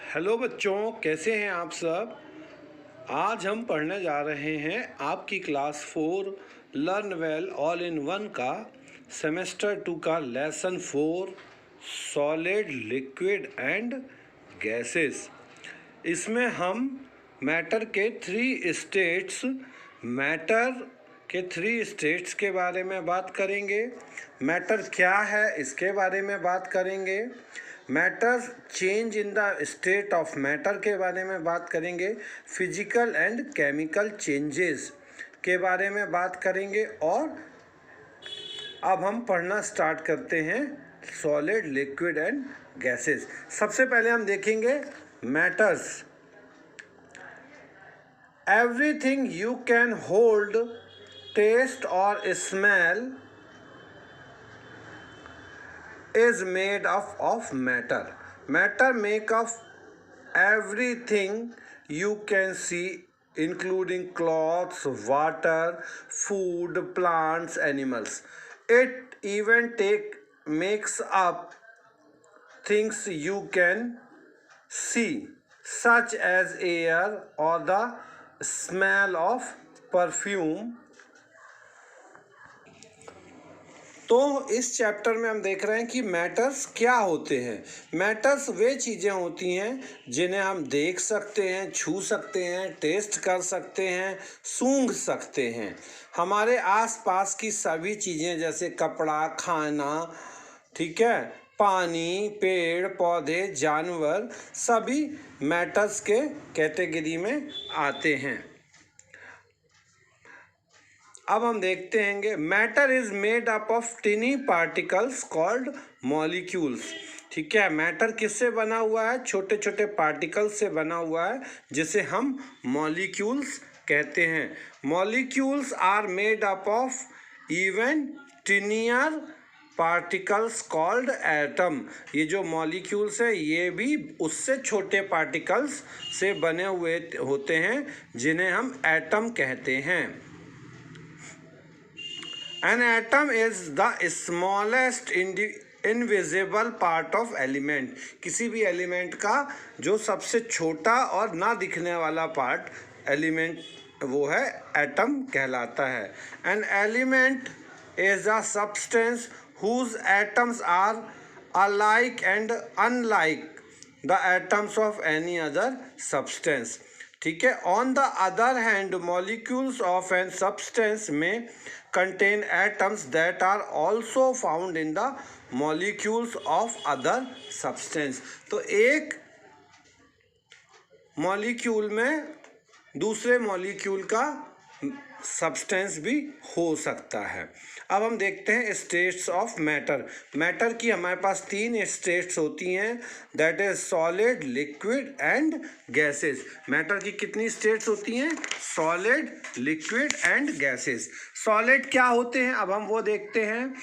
Hello बच्चों, कैसे हैं आप सब। आज हम पढ़ने जा रहे हैं आपकी class 4 learn well all in one का सेमेस्टर 2 का lesson 4 solid liquid and gases. इसमें हम मैटर के थ्री स्टेट्स के बारे में बात करेंगे। मैटर क्या है इसके बारे में बात करेंगे। Matter change in the state of matter के बारे में बात करेंगे। फिजिकल एंड केमिकल चेंजेस के बारे में बात करेंगे। और अब हम पढ़ना स्टार्ट करते हैं सॉलिड लिक्विड एंड गैसेस। सबसे पहले हम देखेंगे matters. Everything you can hold, taste और smell is made of matter. Matter make of everything you can see, including clothes, water, food, plants, animals. It even makes up things you can see, such as air or the smell of perfume. तो इस chapter में हम देख रहे हैं कि matters क्या होते हैं। मैटर्स वे चीज़ें होती हैं जिन्हें हम देख सकते हैं, छू सकते हैं, टेस्ट कर सकते हैं, सूंघ सकते हैं। हमारे आसपास की सभी चीज़ें जैसे कपड़ा, खाना, ठीक है, पानी, पेड़ पौधे, जानवर, सभी मैटर्स के कैटेगरी में आते हैं। अब हम देखते हैं matter is made up of टिनी particles called molecules. ठीक है, मैटर किससे बना हुआ है? छोटे छोटे पार्टिकल्स से बना हुआ है जिसे हम मॉलिक्यूल्स कहते हैं। Molecules are made up of even tinier particles called atom. ये जो मॉलिक्यूल्स है ये भी उससे छोटे पार्टिकल्स से बने हुए होते हैं जिन्हें हम एटम कहते हैं। An atom is the smallest invisible part of element. किसी भी एलिमेंट का जो सबसे छोटा और ना दिखने वाला पार्ट एलिमेंट वो है एटम कहलाता है। An element is a substance whose atoms are alike and unlike the atoms of any other substance. ठीक है। On the other hand molecules of an substance में contain atoms that are also found in the molecules of other substance. तो एक molecule में दूसरे molecule का substance भी हो सकता है। अब हम देखते हैं स्टेट्स ऑफ मैटर। मैटर की हमारे पास 3 स्टेट्स होती हैं, that is solid, liquid and gases. Matter की कितनी स्टेट्स होती हैं? Solid, liquid and gases. Solid क्या होते हैं अब हम वो देखते हैं।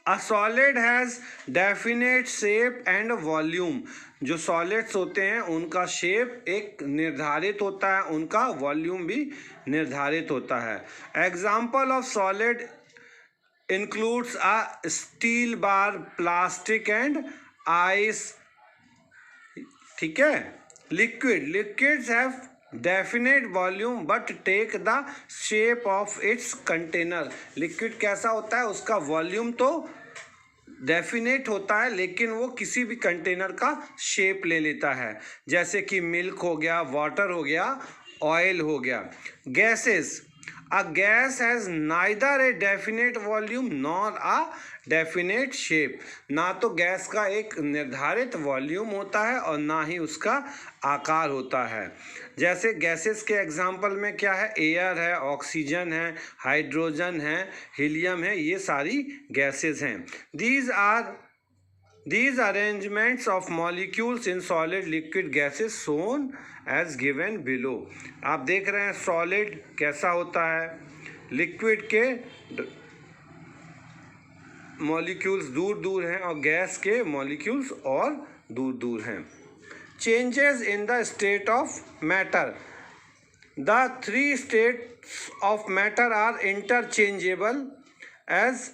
A solid has definite shape and volume. जो सॉलिड्स होते हैं उनका शेप एक निर्धारित होता है, उनका वॉल्यूम भी निर्धारित होता है। Example of solid includes a steel bar, plastic and ice. ठीक है। Liquids have definite volume but take the shape of its container. Liquid कैसा होता है? उसका वॉल्यूम तो डेफिनेट होता है लेकिन वो किसी भी कंटेनर का शेप ले लेता है, जैसे कि मिल्क हो गया, वाटर हो गया, ऑयल हो गया। Gases, a gas has neither a definite volume nor a definite shape. ना तो गैस का एक निर्धारित वॉल्यूम होता है और ना ही उसका आकार होता है। जैसे गैसेस के एग्जाम्पल में क्या है? एयर है, ऑक्सीजन है, हाइड्रोजन है, हीलियम है, ये सारी गैसेस हैं। These arrangements of molecules in solid liquid gases shown as given below. आप देख रहे हैं सॉलिड कैसा होता है, लिक्विड के मॉलिक्यूल्स दूर दूर हैं और गैस के मॉलिक्यूल्स और दूर दूर हैं। Changes in the state of matter. The 3 states of matter are interchangeable as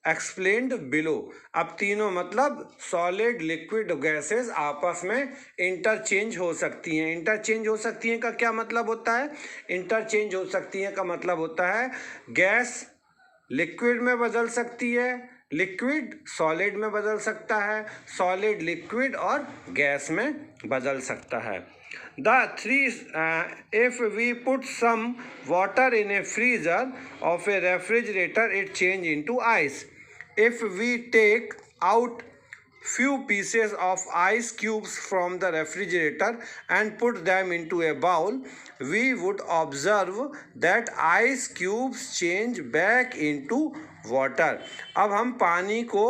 explained below. अब तीनों मतलब सॉलिड, लिक्विड, गैसेस आपस में इंटरचेंज हो सकती हैं। इंटरचेंज हो सकती हैं का क्या मतलब होता है? इंटरचेंज हो सकती हैं का मतलब होता है गैस लिक्विड में बदल सकती है, लिक्विड सॉलिड में बदल सकता है, सॉलिड लिक्विड और गैस में बदल सकता है। If we put some water in a freezer of a refrigerator, it change into ice. If we take out few pieces of ice cubes from the refrigerator and put them into a bowl, we would observe that ice cubes change back into water. अब हम पानी को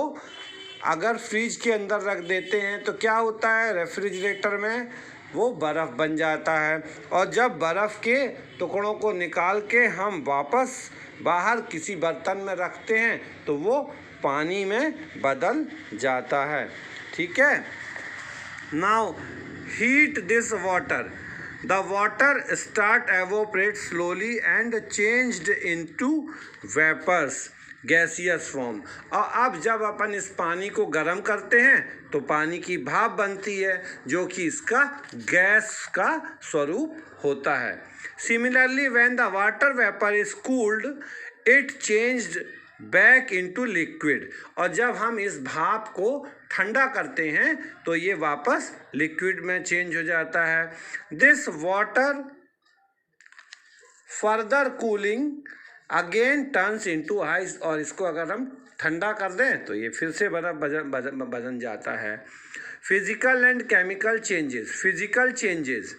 अगर fridge के अंदर रख देते हैं तो क्या होता है? रेफ्रिजरेटर में वो बर्फ़ बन जाता है, और जब बर्फ़ के टुकड़ों को निकाल के हम वापस बाहर किसी बर्तन में रखते हैं तो वो पानी में बदल जाता है। ठीक है। Now heat this water, the water start evaporate slowly and changed into vapours, gaseous form. और अब जब अपन इस पानी को गर्म करते हैं तो पानी की भाप बनती है जो कि इसका गैस का स्वरूप होता है। Similarly when the water vapour is cooled it changed back into liquid, और जब हम इस भाप को ठंडा करते हैं तो ये वापस लिक्विड में चेंज हो जाता है। This water further cooling again turns into ice, और इसको अगर हम ठंडा कर दें तो ये फिर से बर्फ बदल जाता है। Physical and chemical changes. Physical changes,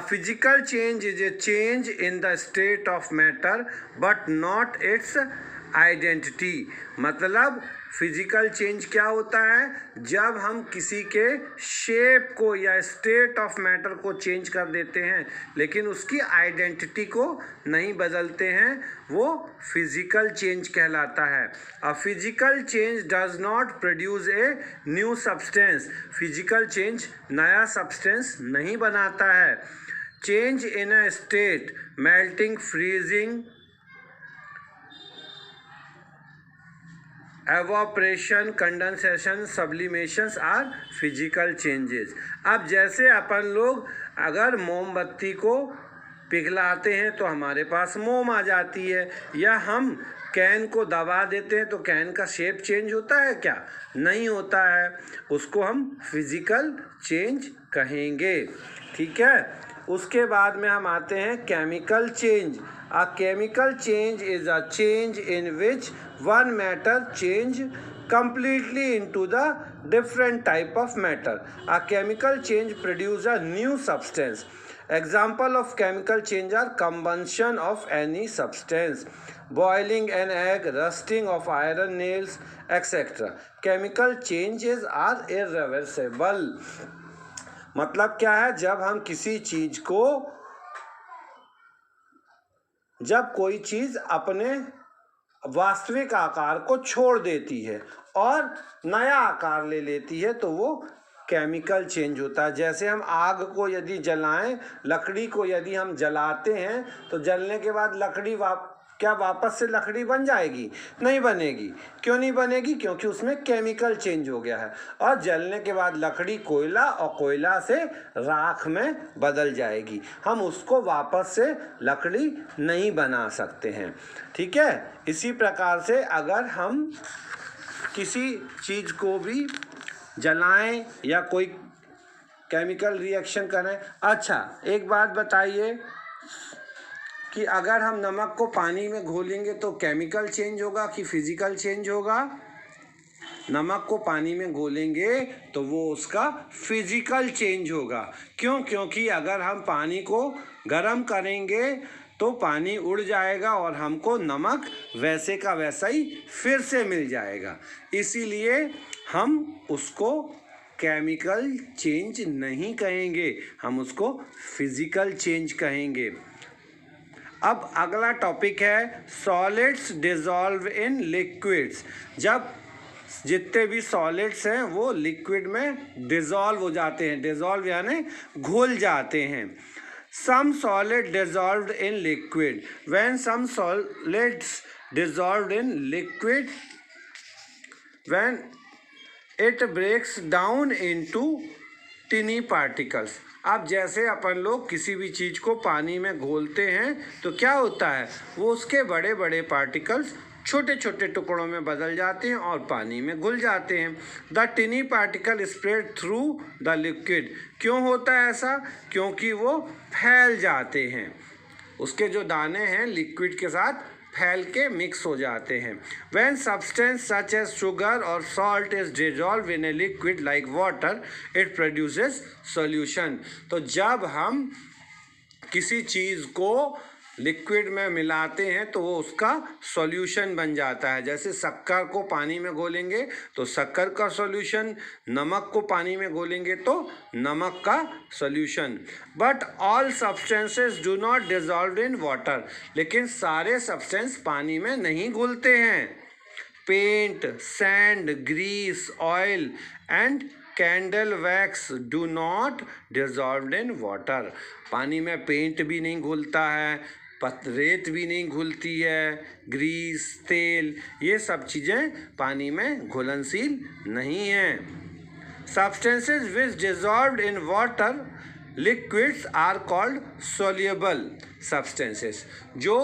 physical change is a change in the state of matter but not its identity। मतलब फिजिकल चेंज क्या होता है? जब हम किसी के शेप को या स्टेट ऑफ मैटर को चेंज कर देते हैं लेकिन उसकी आइडेंटिटी को नहीं बदलते हैं, वो फिजिकल चेंज कहलाता है। A physical change does not produce a new substance. Physical change नया सब्सटेंस नहीं बनाता है। Change in a state, melting, freezing, evaporation, condensation, sublimations are physical changes. अब जैसे अपन लोग अगर मोमबत्ती को पिघलाते हैं तो हमारे पास मोम आ जाती है, या हम कैन को दबा देते हैं तो कैन का शेप चेंज होता है क्या? नहीं होता है। उसको हम फिजिकल चेंज कहेंगे। ठीक है। उसके बाद में हम आते हैं chemical change. A chemical change is a change in which one matter change completely into the different type of matter. A chemical change produces a new substance. Example of chemical change are combustion of any substance, boiling an egg, rusting of iron nails, etc. Chemical changes are irreversible. मतलब क्या है? जब हम किसी चीज को, जब कोई चीज़ अपने वास्तविक आकार को छोड़ देती है और नया आकार ले लेती है तो वो केमिकल चेंज होता है। जैसे हम आग को यदि जलाएं, लकड़ी को यदि हम जलाते हैं तो जलने के बाद लकड़ी क्या वापस से लकड़ी बन जाएगी? नहीं बनेगी। क्यों नहीं बनेगी? क्योंकि उसमें केमिकल चेंज हो गया है। और जलने के बाद लकड़ी कोयला, और कोयला से राख में बदल जाएगी। हम उसको वापस से लकड़ी नहीं बना सकते हैं। ठीक है। इसी प्रकार से अगर हम किसी चीज़ को भी जलाएं या कोई केमिकल रिएक्शन करें। अच्छा, एक बात बताइए कि अगर हम नमक को पानी में घोलेंगे तो केमिकल चेंज होगा कि फिजिकल चेंज होगा? नमक को पानी में घोलेंगे तो वो उसका फिजिकल चेंज होगा। क्यों? क्योंकि अगर हम पानी को गर्म करेंगे तो पानी उड़ जाएगा और हमको नमक वैसे का वैसा ही फिर से मिल जाएगा। इसीलिए हम उसको केमिकल चेंज नहीं कहेंगे, हम उसको फिजिकल चेंज कहेंगे। अब अगला टॉपिक है सॉलिड्स डिसॉल्व इन लिक्विड्स। जब जितने भी सॉलिड्स हैं वो लिक्विड में डिसॉल्व हो जाते हैं। डिसॉल्व यानी घुल जाते हैं। Some solid dissolved in liquid. When some solids dissolved in liquid when it breaks down into tiny particles. अब जैसे अपन लोग किसी भी चीज़ को पानी में घोलते हैं तो क्या होता है, वो उसके बड़े बड़े पार्टिकल्स छोटे छोटे टुकड़ों में बदल जाते हैं और पानी में घुल जाते हैं. The टिनी particle spread through the liquid. क्यों होता है ऐसा? क्योंकि वो फैल जाते हैं, उसके जो दाने हैं लिक्विड के साथ फैल के मिक्स हो जाते हैं. When substance such as sugar or salt is dissolved in a liquid like water, it produces solution. तो जब हम किसी चीज़ को लिक्विड में मिलाते हैं तो वो उसका सॉल्यूशन बन जाता है. जैसे शक्कर को पानी में घोलेंगे तो शक्कर का सॉल्यूशन, नमक को पानी में घोलेंगे तो नमक का solution. But all substances do not dissolve in water. लेकिन सारे सब्सटेंस पानी में नहीं घुलते हैं. Paint, sand, grease, oil and candle wax do not dissolve in water. पानी में पेंट भी नहीं घुलता है, रेत भी नहीं घुलती है, ग्रीस, तेल, ये सब चीज़ें पानी में घुलनशील नहीं हैं. Substances which dissolved in water liquids are called soluble substances. जो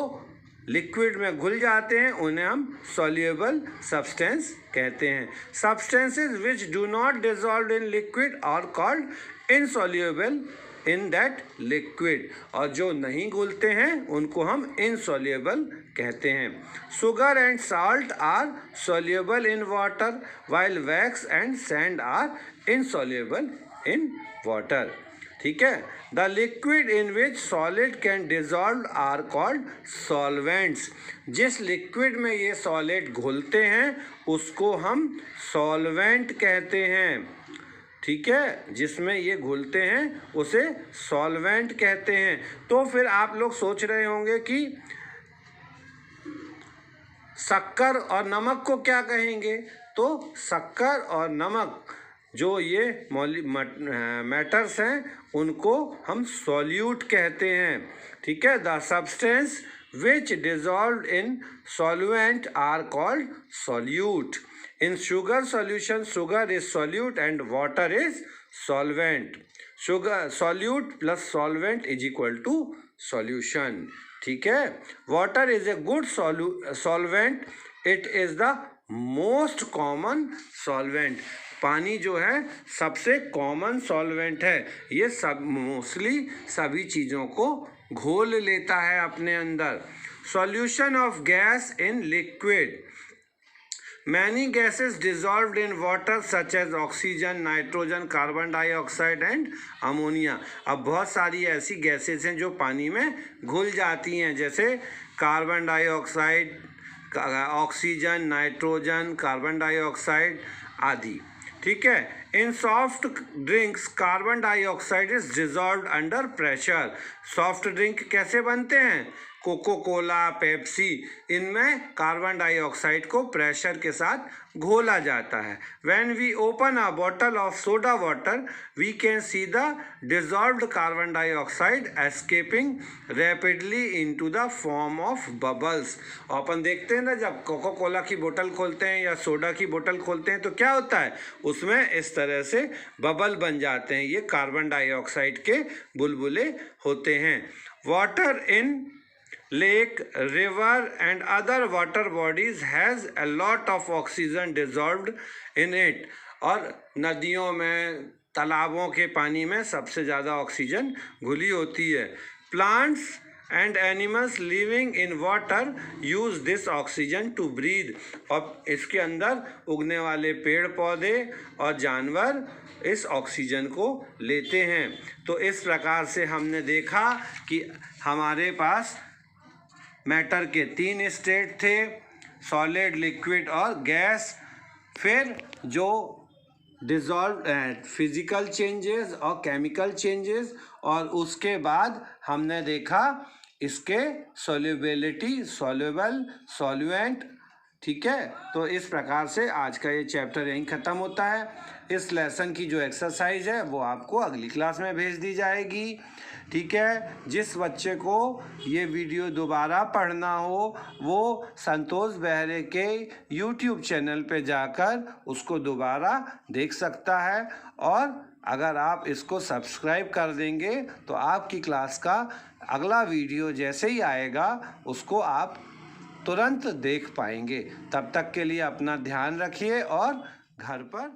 लिक्विड में घुल जाते हैं उन्हें हम सोल्यूबल सब्सटेंस कहते हैं. Substances which do not dissolve in liquid are called insoluble in that liquid. और जो नहीं घुलते हैं उनको हम इनसोल्यूबल कहते हैं. Sugar and salt are soluble in water while wax and sand are insoluble in water. ठीक है. The liquid in which solid can dissolve are called solvents. जिस लिक्विड में ये सॉलिड घुलते हैं उसको हम सॉल्वेंट कहते हैं. ठीक है, जिसमें ये घुलते हैं उसे सॉल्वेंट कहते हैं. तो फिर आप लोग सोच रहे होंगे कि शक्कर और नमक को क्या कहेंगे. तो शक्कर और नमक जो ये मैटर्स हैं उनको हम सॉल्यूट कहते हैं. ठीक है. The substance which dissolve in solvent are called solute. In sugar solution, sugar is solute and water is solvent. Sugar solute plus solvent is equal to solution. ठीक है. Water is a good solvent. It is the most common solvent. पानी जो है सबसे common solvent है. ये सब mostly सभी चीज़ों को घोल लेता है अपने अंदर. Solution of gas in liquid. Many gases dissolved in water such as oxygen, nitrogen, carbon dioxide and ammonia. अब बहुत सारी ऐसी गैसेस हैं जो पानी में घुल जाती हैं, जैसे carbon dioxide, oxygen, nitrogen, carbon dioxide आदि. ठीक है. In soft drinks carbon dioxide is dissolved under pressure. Soft drink कैसे बनते हैं? कोको कोला, पेप्सी, इनमें कार्बन डाइऑक्साइड को प्रेशर के साथ घोला जाता है. When we open a bottle of soda water we can see the dissolved carbon dioxide escaping rapidly into the form of bubbles. अपन देखते हैं ना, जब कोको कोला की बोतल खोलते हैं या सोडा की बोतल खोलते हैं तो क्या होता है, उसमें इस तरह से बबल बन जाते हैं. ये कार्बन डाइऑक्साइड के बुलबुले होते हैं. Water in lake, river and other water bodies has a lot of oxygen dissolved in it. और नदियों में, तालाबों के पानी में सबसे ज़्यादा ऑक्सीजन घुली होती है. Plants and animals living in water use this oxygen to breathe. और इसके अंदर उगने वाले पेड़ पौधे और जानवर इस ऑक्सीजन को लेते हैं. तो इस प्रकार से हमने देखा कि हमारे पास मैटर के 3 स्टेट थे, सॉलिड, लिक्विड और गैस. फिर जो डिजॉल्व फिजिकल चेंजेस और केमिकल चेंजेस, और उसके बाद हमने देखा इसके सॉल्युबिलिटी, सॉल्युबल, सॉल्वेंट ठीक है, तो इस प्रकार से आज का ये चैप्टर यहीं ख़त्म होता है। इस लेसन की जो एक्सरसाइज है वो आपको अगली क्लास में भेज दी जाएगी। ठीक है, जिस बच्चे को ये वीडियो दोबारा पढ़ना हो वो संतोष बेहरे के यूट्यूब चैनल पे जाकर उसको दोबारा देख सकता है, और अगर आप इसको सब्सक्राइब कर देंगे तो आपकी क्लास का अगला वीडियो जैसे ही आएगा उसको आप तुरंत देख पाएंगे। तब तक के लिए अपना ध्यान रखिए और घर पर